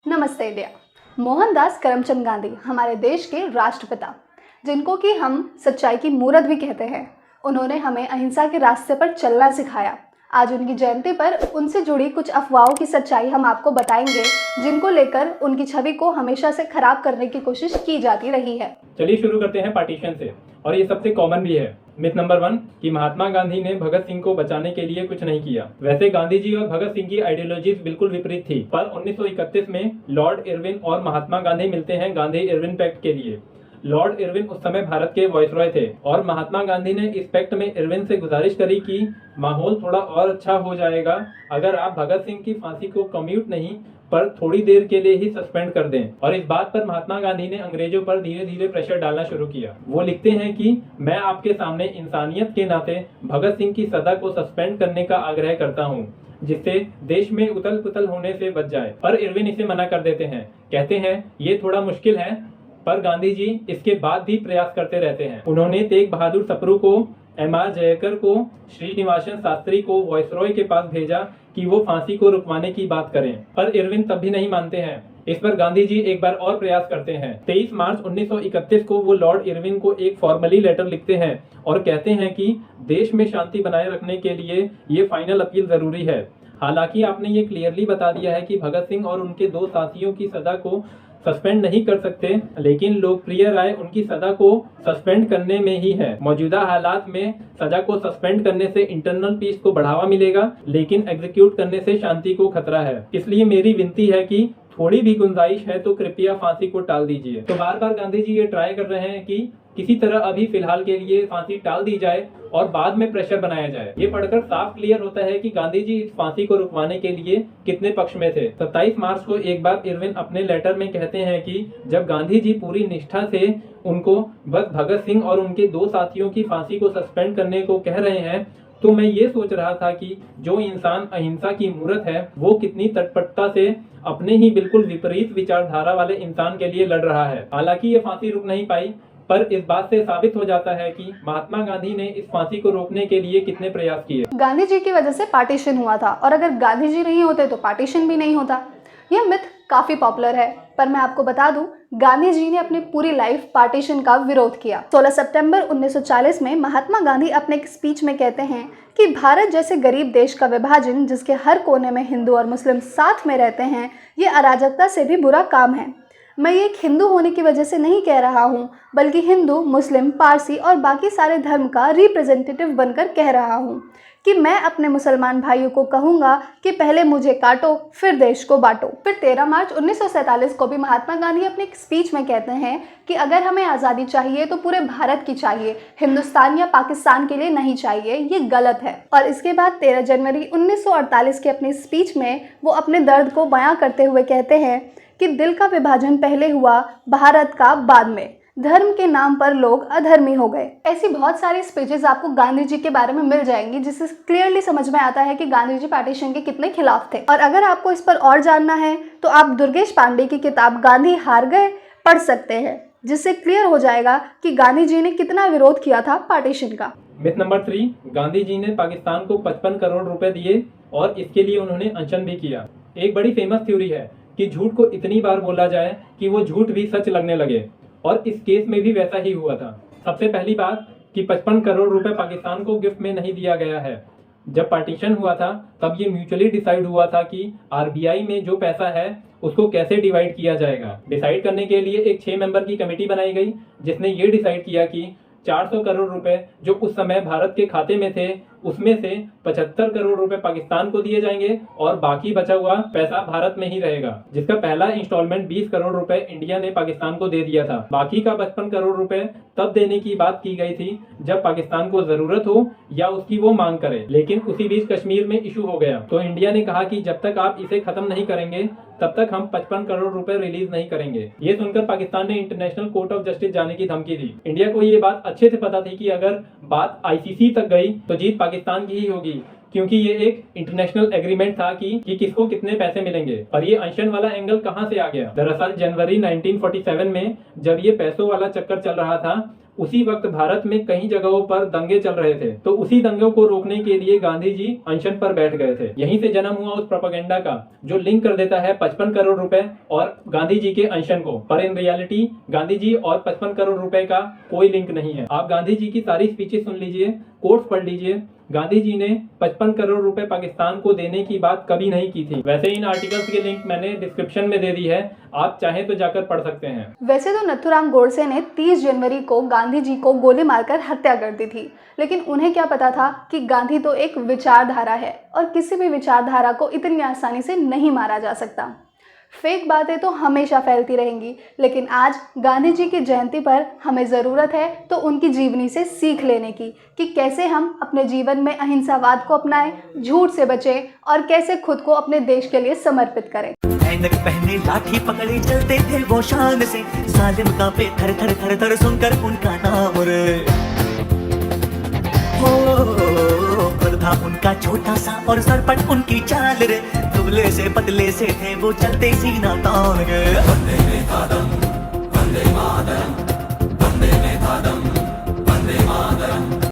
नमस्ते इंडिया। मोहनदास करमचंद गांधी हमारे देश के राष्ट्रपिता, जिनको कि हम सच्चाई की मूरत भी कहते हैं। उन्होंने हमें अहिंसा के रास्ते पर चलना सिखाया। आज उनकी जयंती पर उनसे जुड़ी कुछ अफवाहों की सच्चाई हम आपको बताएंगे, जिनको लेकर उनकी छवि को हमेशा से खराब करने की कोशिश की जाती रही है। चलिए शुरू करते हैं पार्टीशन से, और ये सबसे कॉमन भी है। मिथ नंबर 1 कि महात्मा गांधी ने भगत सिंह को बचाने के लिए कुछ नहीं किया। वैसे गांधी जी और भगत सिंह की आइडियोलॉजीज बिल्कुल विपरीत थी, पर 1931 में लॉर्ड इरविन और महात्मा गांधी मिलते हैं गांधी इरविन पैक्ट के लिए। लॉर्ड इरविन उस समय भारत के वायसरॉय थे और महात्मा गांधी ने इस पैक्ट में इरविन से गुजारिश करी कि माहौल थोड़ा और अच्छा हो जाएगा अगर आप भगत सिंह की फांसी को कम्यूट नहीं पर थोड़ी देर के लिए ही सस्पेंड कर दें। और इस बात पर महात्मा गांधी ने अंग्रेजों पर धीरे धीरे प्रेशर डालना शुरू किया। वो लिखते हैं कि मैं आपके सामने इंसानियत के नाते भगत सिंह की सजा को सस्पेंड करने का आग्रह करता हूँ, जिससे देश में उथल पुथल होने से बच जाए। पर इरविन इसे मना कर देते हैं, कहते हैं ये थोड़ा मुश्किल है। पर गांधी जी इसके बाद भी प्रयास करते रहते हैं। उन्होंने तेग बहादुर सप्रू को, एम.आर. जयकर को, श्रीनिवासन शास्त्री को वायसरॉय के पास भेजा कि वो फांसी को रुकवाने की बात करें, पर इरविन तब भी नहीं मानते हैं। इस पर गांधी जी एक बार और प्रयास करते हैं। 23 मार्च 1931 को वो लॉर्ड इरविन को एक फॉर्मली लेटर लिखते हैं और कहते हैं कि देश में शांति बनाए रखने के लिए ये फाइनल अपील जरूरी है। हालांकि आपने ये क्लियरली बता दिया है कि भगत सिंह और उनके दो साथियों की सजा को सस्पेंड नहीं कर सकते, लेकिन लोकप्रिय राय उनकी सजा को सस्पेंड करने में ही है। मौजूदा हालात में सजा को सस्पेंड करने से इंटरनल पीस को बढ़ावा मिलेगा, लेकिन एग्जीक्यूट करने से शांति को खतरा है। इसलिए मेरी विनती है कि थोड़ी भी गुंजाइश है तो कृपया फांसी को टाल दीजिए। तो बार बार गांधी जी ये ट्राई कर रहे हैं कि किसी तरह अभी फिलहाल के लिए फांसी टाल दी जाए और बाद में प्रेशर बनाया जाए। ये पढ़कर साफ क्लियर होता है कि गांधी जी इस फांसी को रुकवाने के लिए कितने पक्ष में थे। 27 मार्च को एक बार इरविन अपने लेटर में कहते हैं कि जब गांधी जी पूरी निष्ठा से उनको बस भगत सिंह और उनके दो साथियों की फांसी को सस्पेंड करने को कह रहे हैं, तो मैं ये सोच रहा था कि जो इंसान अहिंसा की मूर्त है वो कितनी तटपटता से अपने ही बिल्कुल विपरीत विचारधारा वाले इंसान के लिए लड़ रहा है। हालांकि ये फांसी रुक नहीं पाई, पर इस बात से साबित हो जाता है कि महात्मा गांधी ने इस फांसी को रोकने के लिए कितने प्रयास किए। गांधी जी की वजह से पार्टीशन हुआ था, और अगर गांधी जी नहीं होते तो पार्टीशन भी नहीं होता। यह मिथ काफी पॉपुलर है, पर मैं आपको बता दूं, गांधी जी ने अपनी पूरी लाइफ पार्टीशन का विरोध किया। 16 सितंबर 1940 में महात्मा गांधी अपने एक स्पीच में कहते हैं कि भारत जैसे गरीब देश का विभाजन, जिसके हर कोने में हिंदू और मुस्लिम साथ में रहते हैं, ये अराजकता से भी बुरा काम है। मैं ये एक हिंदू होने की वजह से नहीं कह रहा हूँ, बल्कि हिंदू, मुस्लिम, पारसी और बाकी सारे धर्म का रिप्रेजेंटेटिव बनकर कह रहा हूँ कि मैं अपने मुसलमान भाइयों को कहूँगा कि पहले मुझे काटो फिर देश को बांटो। फिर 13 मार्च 1947 को भी महात्मा गांधी अपने एक स्पीच में कहते हैं कि अगर हमें आज़ादी चाहिए तो पूरे भारत की चाहिए, हिंदुस्तान या पाकिस्तान के लिए नहीं चाहिए, ये गलत है। और इसके बाद 13 जनवरी 1948 के अपनी स्पीच में वो अपने दर्द को बयां करते हुए कहते हैं कि दिल का विभाजन पहले हुआ, भारत का बाद में। धर्म के नाम पर लोग अधर्मी हो गए। ऐसी बहुत सारी स्पीचेस आपको गांधी जी के बारे में मिल जाएंगी, जिससे क्लियरली समझ में आता है कि गांधी जी पार्टीशन के कितने खिलाफ थे। और अगर आपको इस पर और जानना है तो आप दुर्गेश पांडे की किताब गांधी हार गए पढ़ सकते हैं, जिससे क्लियर हो जाएगा कि गांधी जी ने कितना विरोध किया था पार्टीशन का। मिथ नंबर 3, गांधी जी ने पाकिस्तान को 55 करोड़ रुपए दिए और इसके लिए उन्होंने अनशन भी किया। एक बड़ी फेमस थ्योरी है कि झूठ को इतनी बार बोला जाए कि वो झूठ भी सच लगने लगे, और इस केस में भी वैसा ही हुआ था। सबसे पहली बात कि 55 करोड़ रुपए पाकिस्तान को गिफ्ट में नहीं दिया गया है। जब पार्टीशन हुआ था तब ये म्यूचुअली डिसाइड हुआ था कि आरबीआई में जो पैसा है उसको कैसे डिवाइड किया जाएगा। डिसाइड करने के लिए एक 6 मेंबर की कमेटी बनाई गई, जिसने ये डिसाइड किया कि 400 करोड़ रुपए जो उस समय भारत के खाते में थे, उसमें से 75 करोड़ रुपए पाकिस्तान को दिए जाएंगे और बाकी बचा हुआ पैसा भारत में ही रहेगा, जिसका पहला इंस्टॉलमेंट 20 करोड़ रुपए इंडिया ने पाकिस्तान को दे दिया था। बाकी का 55 करोड़ रुपए तब देने की बात की गई थी जब पाकिस्तान को जरूरत हो या उसकी वो मांग करे। लेकिन उसी बीच कश्मीर में इशू हो गया, तो इंडिया ने कहा कि जब तक आप इसे खत्म नहीं करेंगे तब तक हम 55 करोड़ रुपए रिलीज नहीं करेंगे। ये सुनकर पाकिस्तान ने इंटरनेशनल कोर्ट ऑफ जस्टिस जाने की धमकी दी। इंडिया को ये बात अच्छे से पता थी कि अगर बात आईसीसी तक गई तो जीत पाकिस्तान की ही होगी, क्योंकि ये एक इंटरनेशनल एग्रीमेंट था कि किसको कितने पैसे मिलेंगे। पर ये अनशन वाला एंगल कहां से आ गया? दरअसल जनवरी 1947 में जब ये पैसों वाला चक्कर चल रहा था, उसी वक्त भारत में कई जगहों पर दंगे चल रहे थे, तो उसी दंगों को रोकने के लिए गांधी जी अनशन पर बैठ गए थे। यहीं से जन्म हुआ उस प्रोपेगेंडा का जो लिंक कर देता है 55 करोड़ रुपए और गांधी जी के अनशन को। पर इन रियलिटी गांधी जी और 55 करोड़ रुपए का कोई लिंक नहीं है। आप गांधी जी की सारी स्पीचेस सुन लीजिए, कोट्स पढ़ लीजिए। गांधी जी ने 55 करोड़ रुपए पाकिस्तान को देने की बात कभी नहीं की थी। वैसे इन आर्टिकल्स के लिंक मैंने डिस्क्रिप्शन में दे दी है, आप चाहें तो जाकर पढ़ सकते हैं। वैसे तो नथुराम गोडसे ने 30 जनवरी को गांधी जी को गोली मारकर हत्या कर दी थी, लेकिन उन्हें क्या पता था कि गांधी तो एक विचारधारा है और किसी भी विचारधारा को इतनी आसानी से नहीं मारा जा सकता। फेक बातें तो हमेशा फैलती रहेंगी, लेकिन आज गांधी जी की जयंती पर हमें ज़रूरत है तो उनकी जीवनी से सीख लेने की कि कैसे हम अपने जीवन में अहिंसावाद को अपनाएं, झूठ से बचें और कैसे खुद को अपने देश के लिए समर्पित करें। ऐनक पहने लाठी पकड़े चलते थे वो शान से, जालिम कांपे थर थर थर थर सुनकर उनका नाम रे। हो था उनका छोटा सा और सरपट उनकी चाल रे, दुबले से पतले से थे वो चलते सीना तान गए।